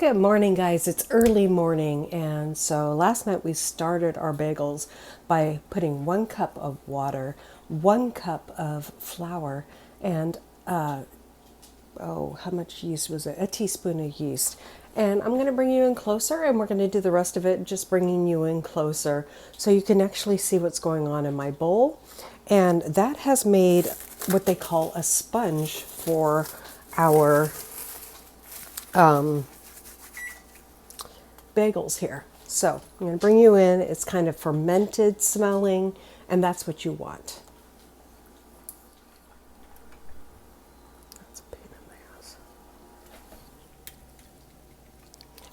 Good morning, guys. It's early morning, and so last night we started our bagels by putting 1 cup of water, 1 cup of flour, and how much yeast was it? A teaspoon of yeast. And I'm going to bring you in closer, and we're going to do the rest of it just bringing you in closer so you can actually see what's going on in my bowl. And that has made what they call a sponge for our bagels here. So I'm going to bring you in. It's kind of fermented smelling, and that's what you want. That's a pain in the ass.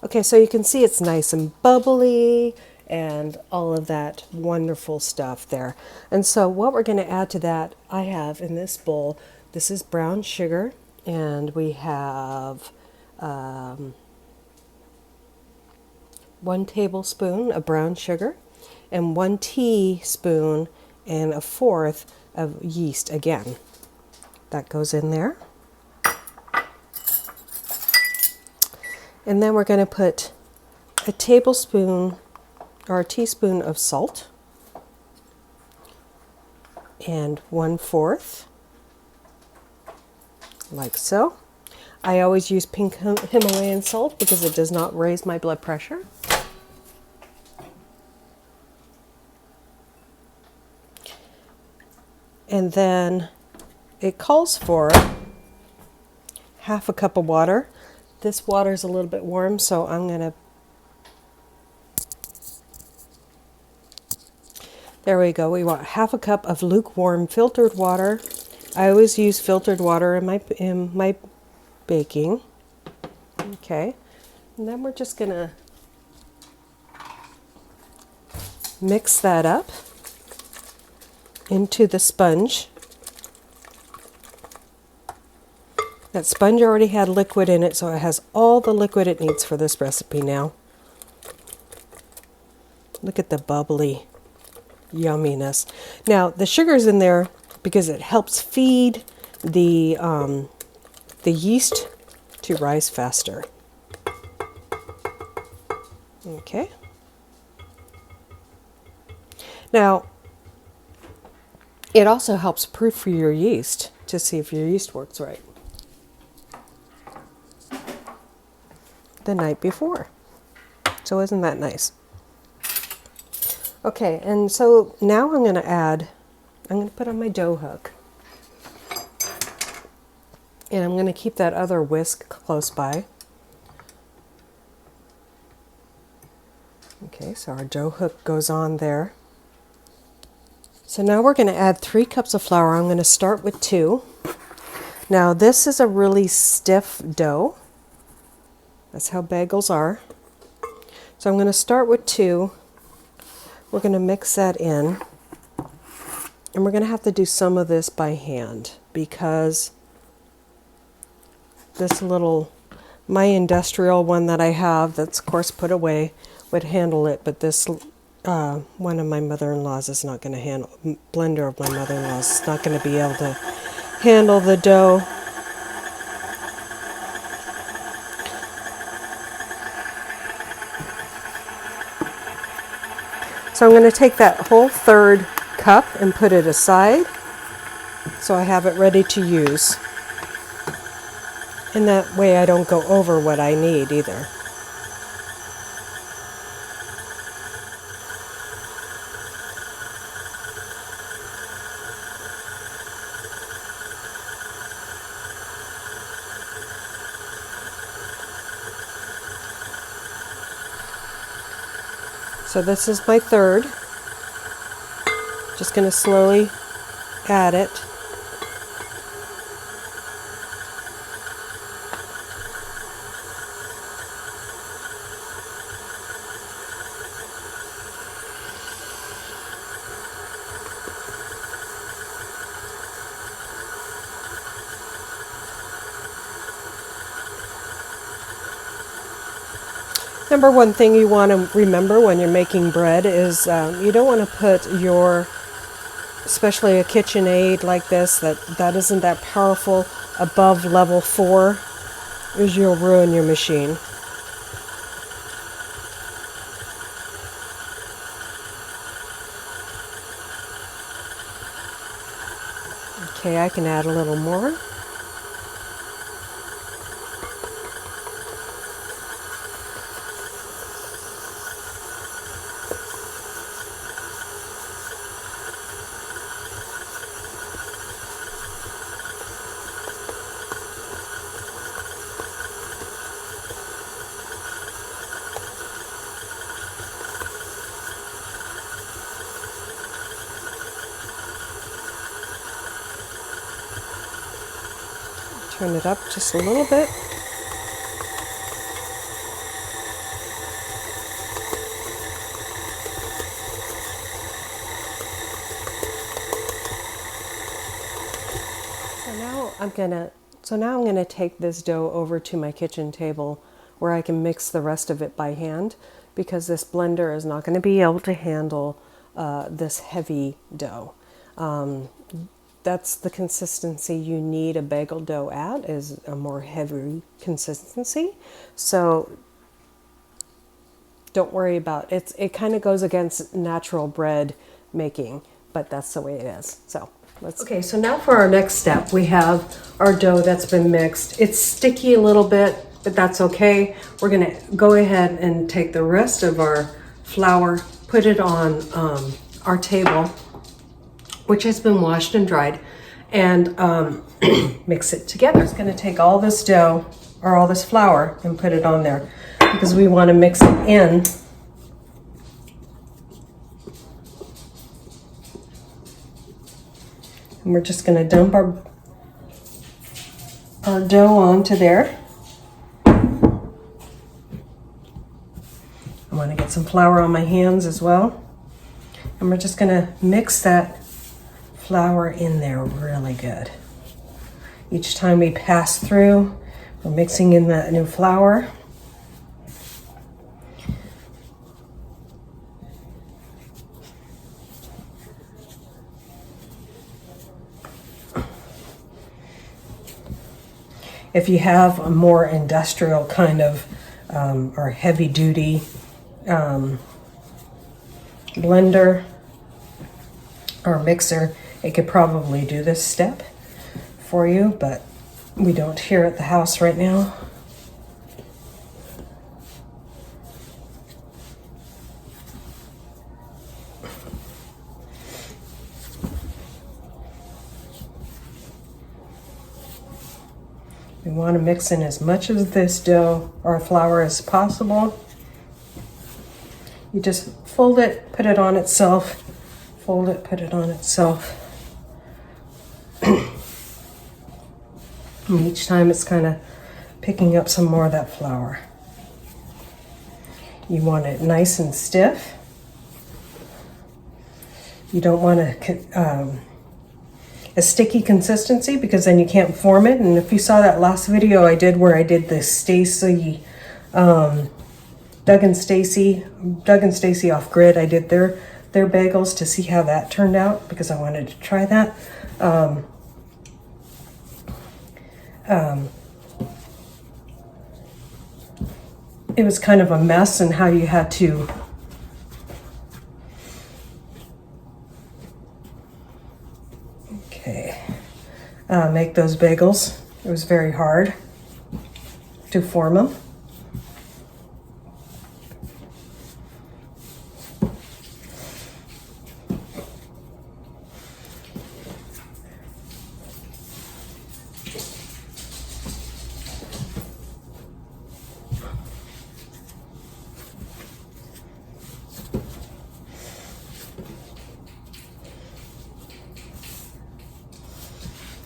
Okay, so you can see it's nice and bubbly and all of that wonderful stuff there. And so what we're going to add to that, I have in this bowl, this is brown sugar, and we have 1 tablespoon of brown sugar and 1 teaspoon and 1/4 of yeast again. That goes in there. And then we're going to put a tablespoon or a teaspoon of salt and 1/4, like so. I always use pink Himalayan salt because it does not raise my blood pressure. And then it calls for 1/2 cup of water. This water is a little bit warm, so I'm going to... There we go. We want 1/2 cup of lukewarm filtered water. I always use filtered water in my baking. Okay. And then we're just going to mix that up into the sponge. That sponge already had liquid in it, so it has all the liquid it needs for this recipe now. Look at the bubbly yumminess. Now, the sugar's in there because it helps feed the yeast to rise faster. Okay. Now, it also helps proof your yeast to see if your yeast works right the night before. So isn't that nice? Okay, and so now I'm going to put on my dough hook. And I'm going to keep that other whisk close by. Okay, so our dough hook goes on there. So now we're going to add 3 cups of flour. I'm going to start with 2. Now this is a really stiff dough. That's how bagels are. So I'm going to start with 2. We're going to mix that in. And we're going to have to do some of this by hand because this little, my industrial one that I have, that's of course put away, would handle it, but this one of my mother-in-law's is not going to handle, blender of my mother-in-law's is not going to be able to handle the dough. So I'm going to take that whole 1/3 cup and put it aside so I have it ready to use. And that way I don't go over what I need either. So this is my 1/3. Just going to slowly add it. Number one thing you want to remember when you're making bread is you don't want to put your, especially a KitchenAid like this, that isn't that powerful, above level 4, is you'll ruin your machine. Okay, I can add a little more. Turn it up just a little bit. So now I'm gonna take this dough over to my kitchen table where I can mix the rest of it by hand, because this blender is not going to be able to handle this heavy dough. That's the consistency you need a bagel dough at, is a more heavy consistency. So don't worry about it. It kind of goes against natural bread making, but that's the way it is. So okay, so now for our next step, we have our dough that's been mixed. It's sticky a little bit, but that's okay. We're gonna go ahead and take the rest of our flour, put it on our table, which has been washed and dried, and mix it together. It's gonna take all this dough, or all this flour, and put it on there, because we wanna mix it in. And we're just gonna dump our dough onto there. I wanna get some flour on my hands as well. And we're just gonna mix that flour in there really good. Each time we pass through, we're mixing in that new flour. If you have a more industrial kind of or heavy duty blender or mixer, it could probably do this step for you, but we don't here at the house right now. We want to mix in as much of this dough or flour as possible. You just fold it, put it on itself, fold it, put it on itself. And each time it's kind of picking up some more of that flour. You want it nice and stiff. You don't want a sticky consistency, because then you can't form it. And if you saw that last video I did where I did the Stacy, Doug and Stacy off grid, I did their bagels to see how that turned out, because I wanted to try that. It was kind of a mess, and how you had to make those bagels. It was very hard to form them.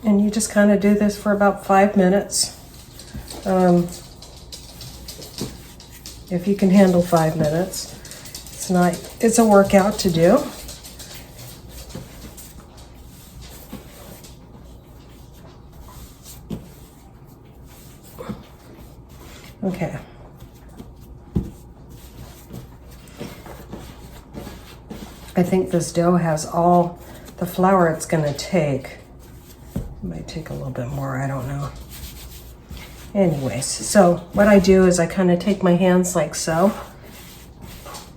And you just kind of do this for about 5 minutes. If you can handle 5 minutes. It's a workout to do. Okay. I think this dough has all the flour it's going to take. It might take a little bit more, I don't know. Anyways, so what I do is I kind of take my hands like so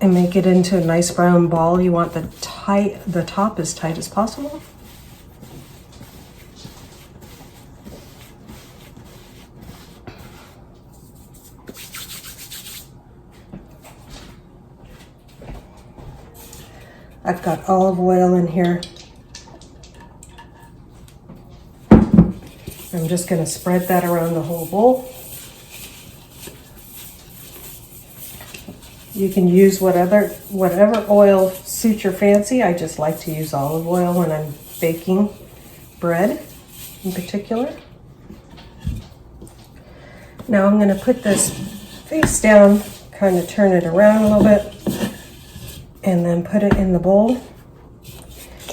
and make it into a nice brown ball. You want the top as tight as possible. I've got olive oil in here. I'm just going to spread that around the whole bowl. You can use whatever oil suits your fancy. I just like to use olive oil when I'm baking bread in particular. Now I'm going to put this face down, kind of turn it around a little bit, and then put it in the bowl.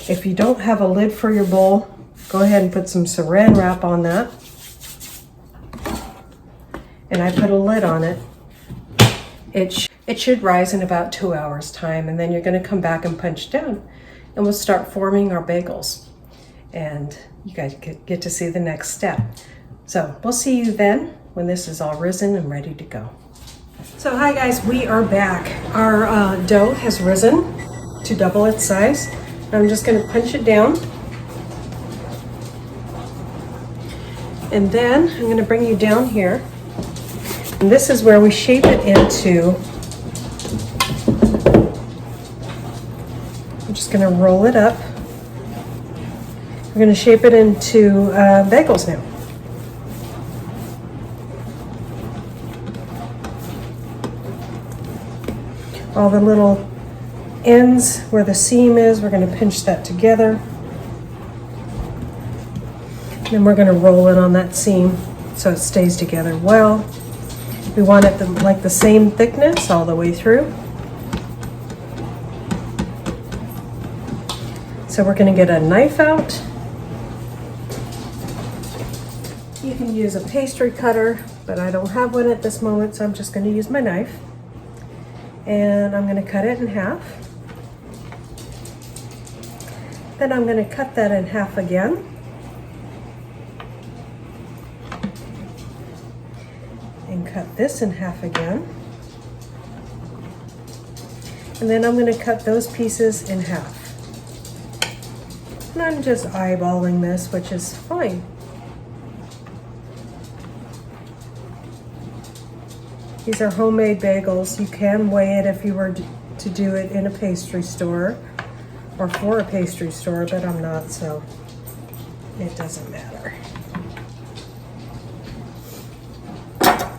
If you don't have a lid for your bowl, go ahead and put some saran wrap on that. And I put a lid on it. It should rise in about 2 hours time, and then you're going to come back and punch down, and we'll start forming our bagels. And you guys get to see the next step. So we'll see you then when this is all risen and ready to go. So hi guys, we are back. Our dough has risen to double its size. I'm just going to punch it down. And then I'm going to bring you down here. And this is where we shape it into, I'm just going to roll it up. We're going to shape it into bagels now. All the little ends where the seam is, we're going to pinch that together. Then we're going to roll it on that seam so it stays together well. We want it like the same thickness all the way through. So we're going to get a knife out. You can use a pastry cutter, but I don't have one at this moment, so I'm just going to use my knife. And I'm going to cut it in half. Then I'm going to cut that in half again. And cut this in half again. And then I'm going to cut those pieces in half. And I'm just eyeballing this, which is fine. These are homemade bagels. You can weigh it if you were to do it in a pastry store or for a pastry store, but I'm not, so it doesn't matter.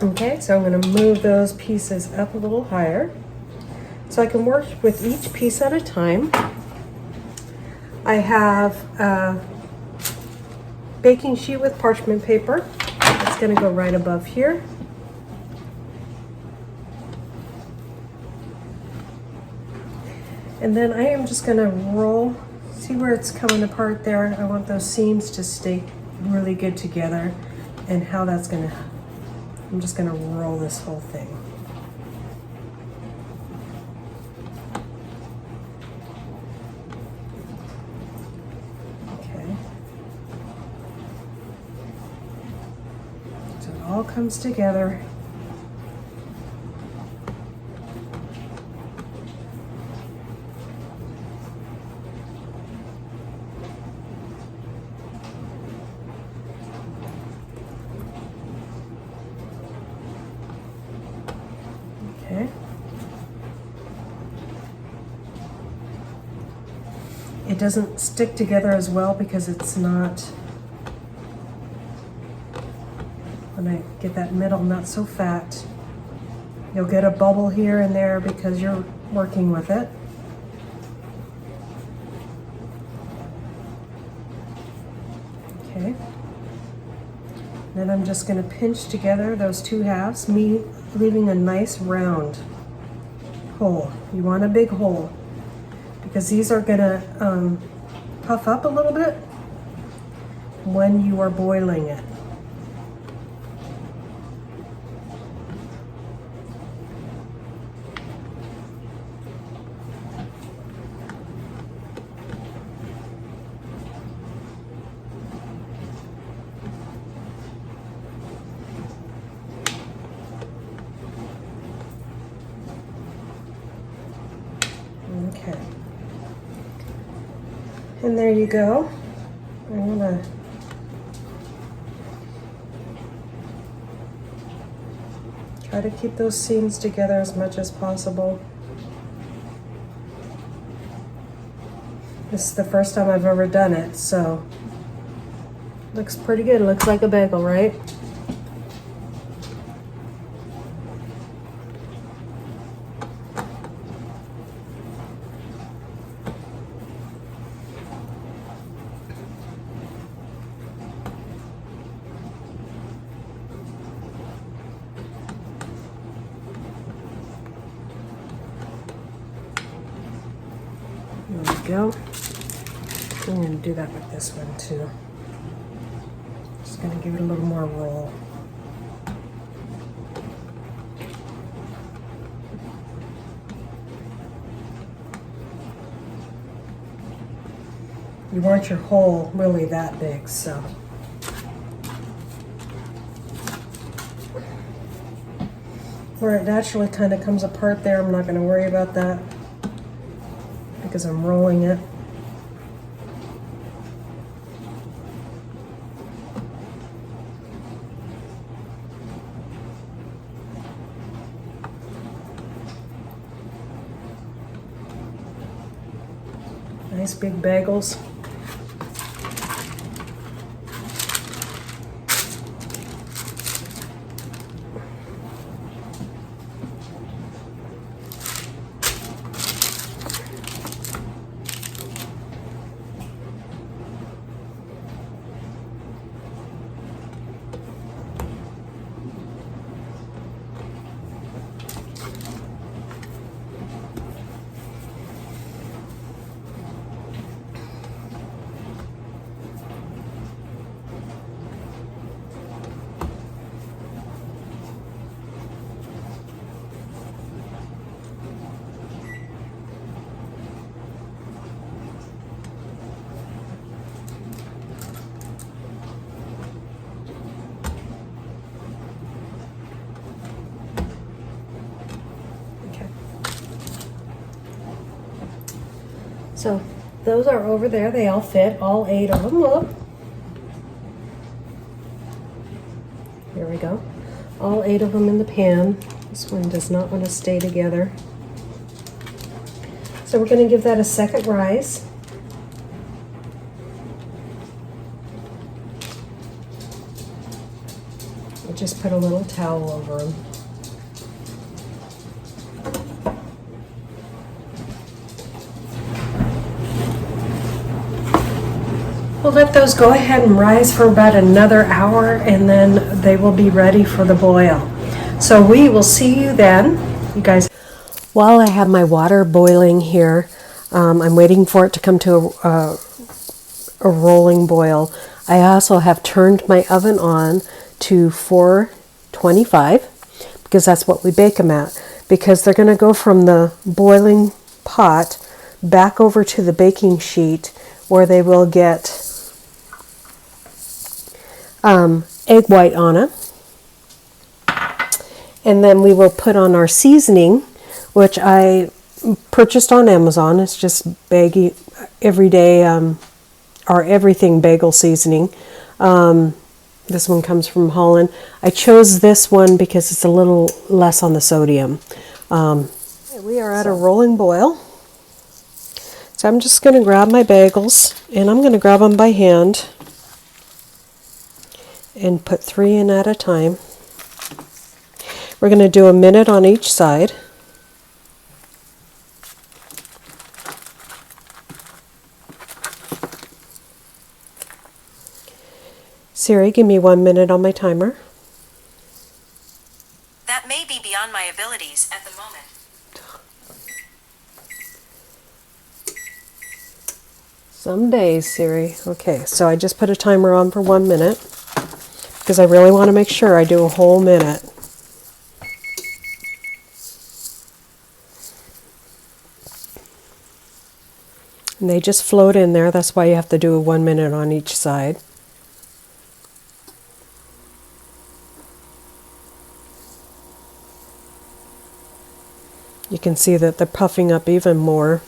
Okay, so I'm going to move those pieces up a little higher so I can work with each piece at a time. I have a baking sheet with parchment paper. It's going to go right above here. And then I am just going to roll, see where it's coming apart there? I want those seams to stay really good together, and how that's going to, I'm just going to roll this whole thing. Okay. So it all comes together. Okay. It doesn't stick together as well because it's not, when I get that middle not so fat, you'll get a bubble here and there because you're working with it. Okay. Then I'm just going to pinch together those two halves, leaving a nice round hole. You want a big hole because these are going to puff up a little bit when you are boiling it. Okay. And there you go. I'm gonna try to keep those seams together as much as possible. This is the first time I've ever done it, so looks pretty good. Looks like a bagel, right? There we go. I'm going to do that with this one too. Just going to give it a little more roll. You want your hole really that big, so. Where it naturally kind of comes apart there, I'm not going to worry about that because I'm rolling it. Nice big bagels. So those are over there. They all fit, all 8 of them. Look. Here we go. All 8 of them in the pan. This one does not want to stay together. So we're going to give that a second rise. We'll just put a little towel over them. We'll let those go ahead and rise for about another hour, and then they will be ready for the boil. So we will see you then, you guys. While I have my water boiling here, I'm waiting for it to come to a rolling boil. I also have turned my oven on to 425 because that's what we bake them at. Because they're going to go from the boiling pot back over to the baking sheet where they will get egg white on it, and then we will put on our seasoning, which I purchased on Amazon. It's just everyday or everything bagel seasoning. This one comes from Holland. I chose this one because it's a little less on the sodium. We are at a rolling boil, so I'm just going to grab my bagels, and I'm going to grab them by hand and put 3 in at a time. We're going to do a minute on each side. Siri, give me 1 minute on my timer. That may be beyond my abilities at the moment. Some days, Siri. Okay, so I just put a timer on for 1 minute because I really want to make sure I do a whole minute. And they just float in there. That's why you have to do a 1 minute on each side. You can see that they're puffing up even more.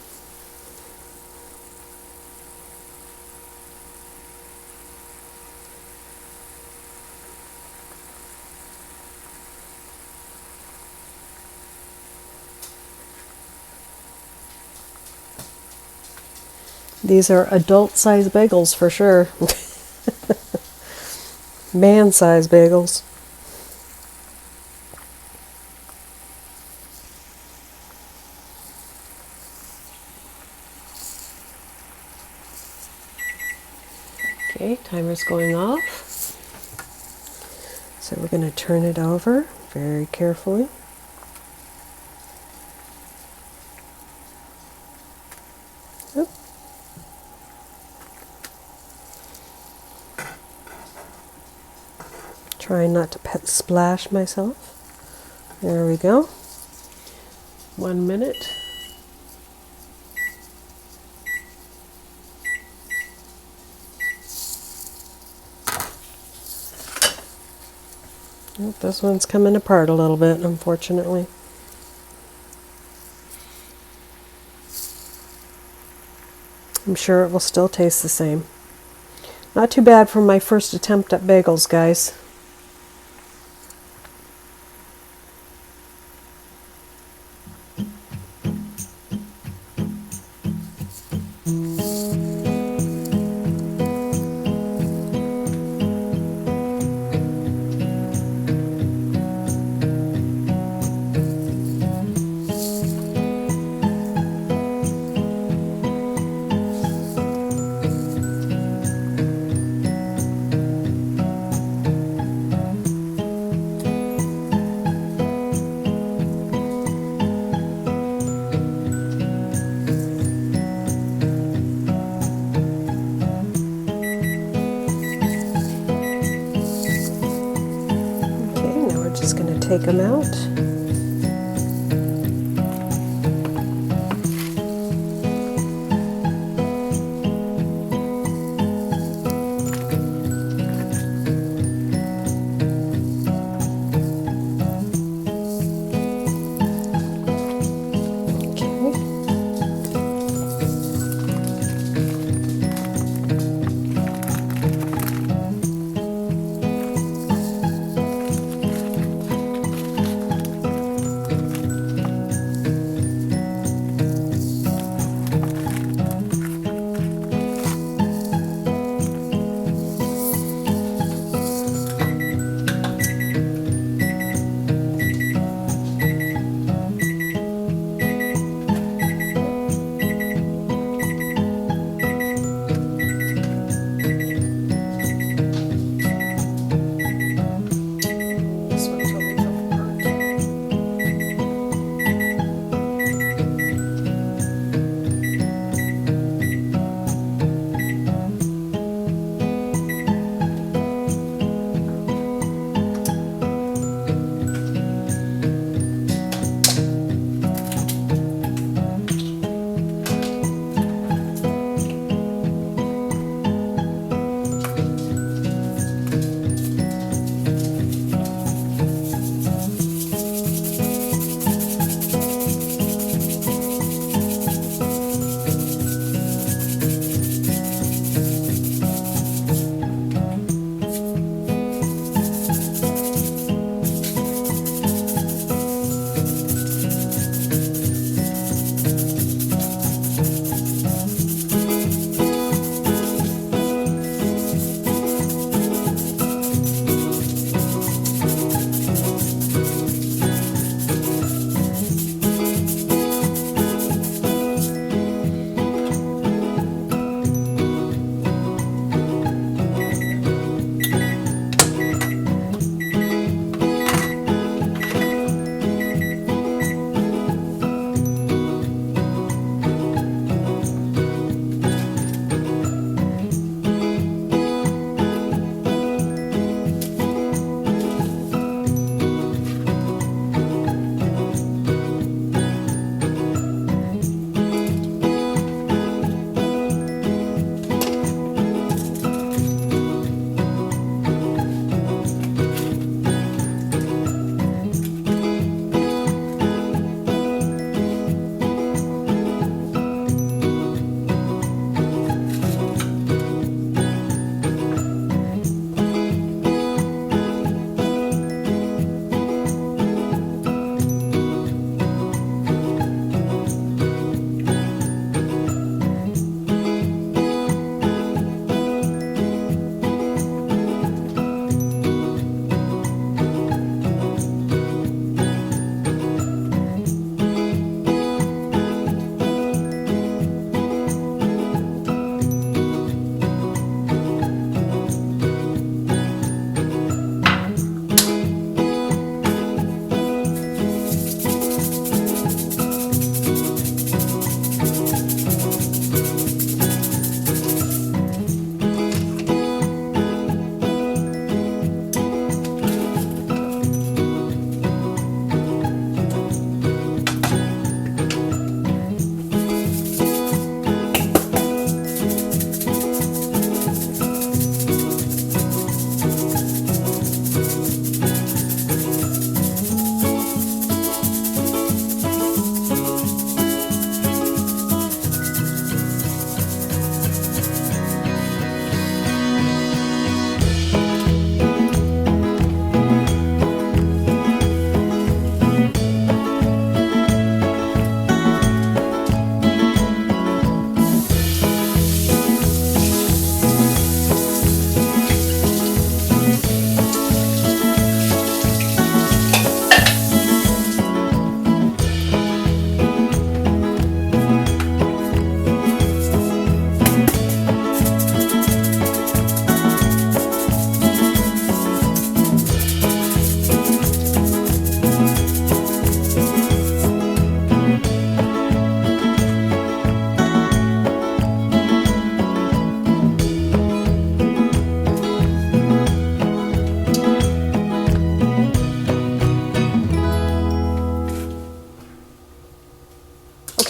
These are adult-sized bagels for sure. Man-sized bagels. Okay, timer's going off. So we're going to turn it over very carefully. Oop. Trying not to splash myself. There we go. 1 minute. Oop, this one's coming apart a little bit, unfortunately. I'm sure it will still taste the same. Not too bad for my first attempt at bagels, guys. Just going to take them out.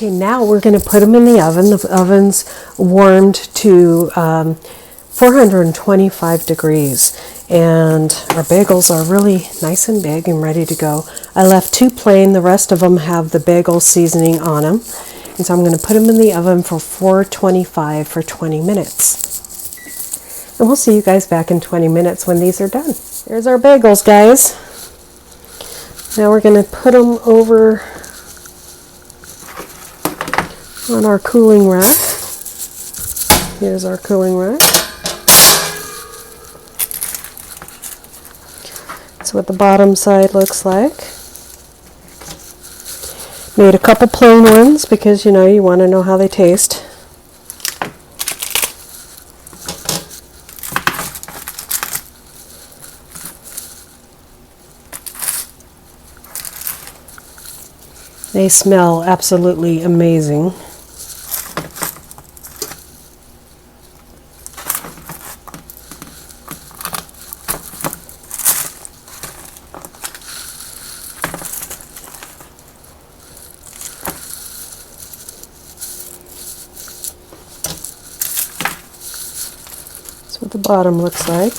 Okay, now we're going to put them in the oven. The oven's warmed to 425 degrees. And our bagels are really nice and big and ready to go. I left 2 plain. The rest of them have the bagel seasoning on them. And so I'm going to put them in the oven for 425 for 20 minutes. And we'll see you guys back in 20 minutes when these are done. There's our bagels, guys. Now we're going to put them over on our cooling rack. Here's our cooling rack. That's what the bottom side looks like. Made a couple plain ones because, you know, you want to know how they taste. They smell absolutely amazing. That's what the bottom looks like.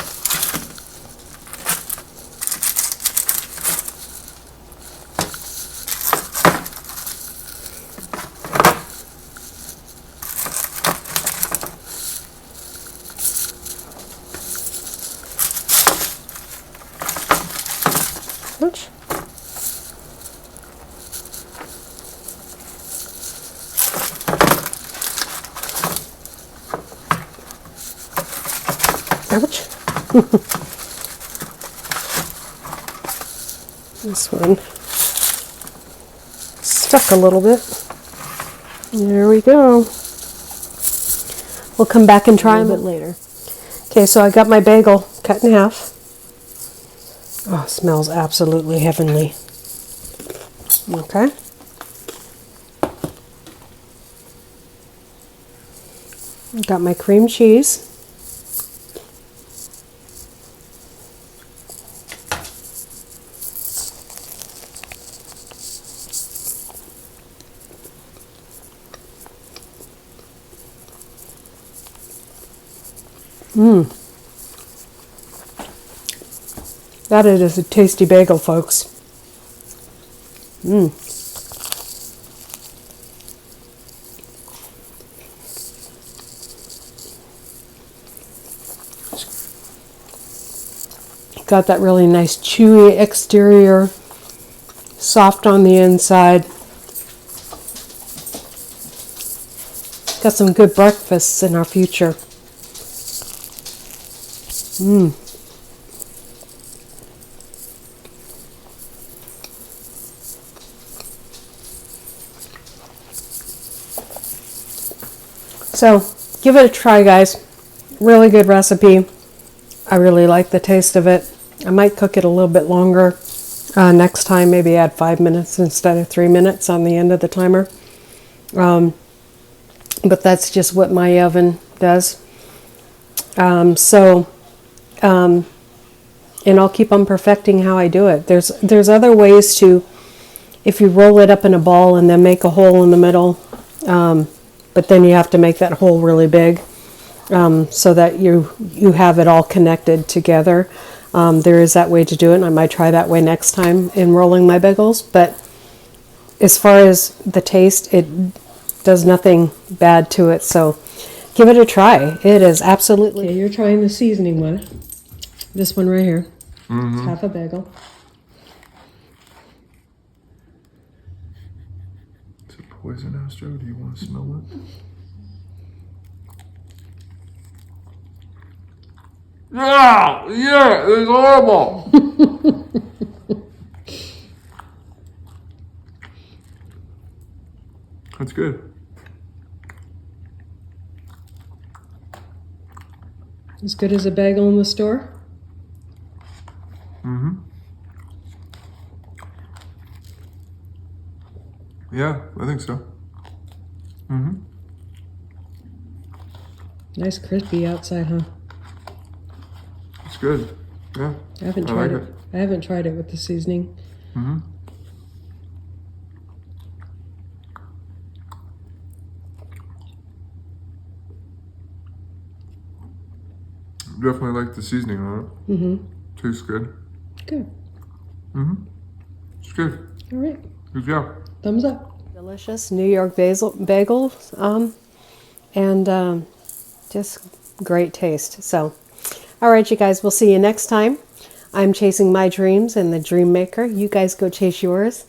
Ouch. Ouch. This one stuck a little bit. There we go. We'll come back and try them a bit later. Okay, so I got my bagel cut in half. Oh, it smells absolutely heavenly. Okay. Got my cream cheese. That is a tasty bagel, folks. Got that really nice chewy exterior, soft on the inside. Got some good breakfasts in our future. So, give it a try, guys. Really good recipe. I really like the taste of it. I might cook it a little bit longer next time. Maybe add 5 minutes instead of 3 minutes on the end of the timer. But that's just what my oven does. And I'll keep on perfecting how I do it. There's other ways to, if you roll it up in a ball and then make a hole in the middle, but then you have to make that hole really big so that you have it all connected together. There is that way to do it, and I might try that way next time in rolling my bagels. But as far as the taste, it does nothing bad to it. So give it a try. It is absolutely... Okay, you're trying the seasoning one. This one right here. It's half a bagel. Is it poisonous, Joe? Do you want to smell it? Yeah, it's horrible. That's good. As good as a bagel in the store? Yeah, I think so. Nice crispy outside, huh? It's good. Yeah. I haven't tried it. I haven't tried it with the seasoning. Definitely like the seasoning on it. Mm-hmm. Tastes good. Good. It's good. All right. Good job. Thumbs up. Delicious New York bagels, and just great taste. So, all right, you guys, we'll see you next time. I'm chasing my dreams and the dream maker. You guys go chase yours,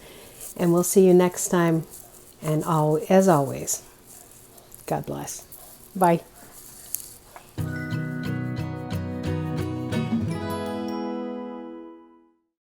and we'll see you next time. And as always, God bless. Bye.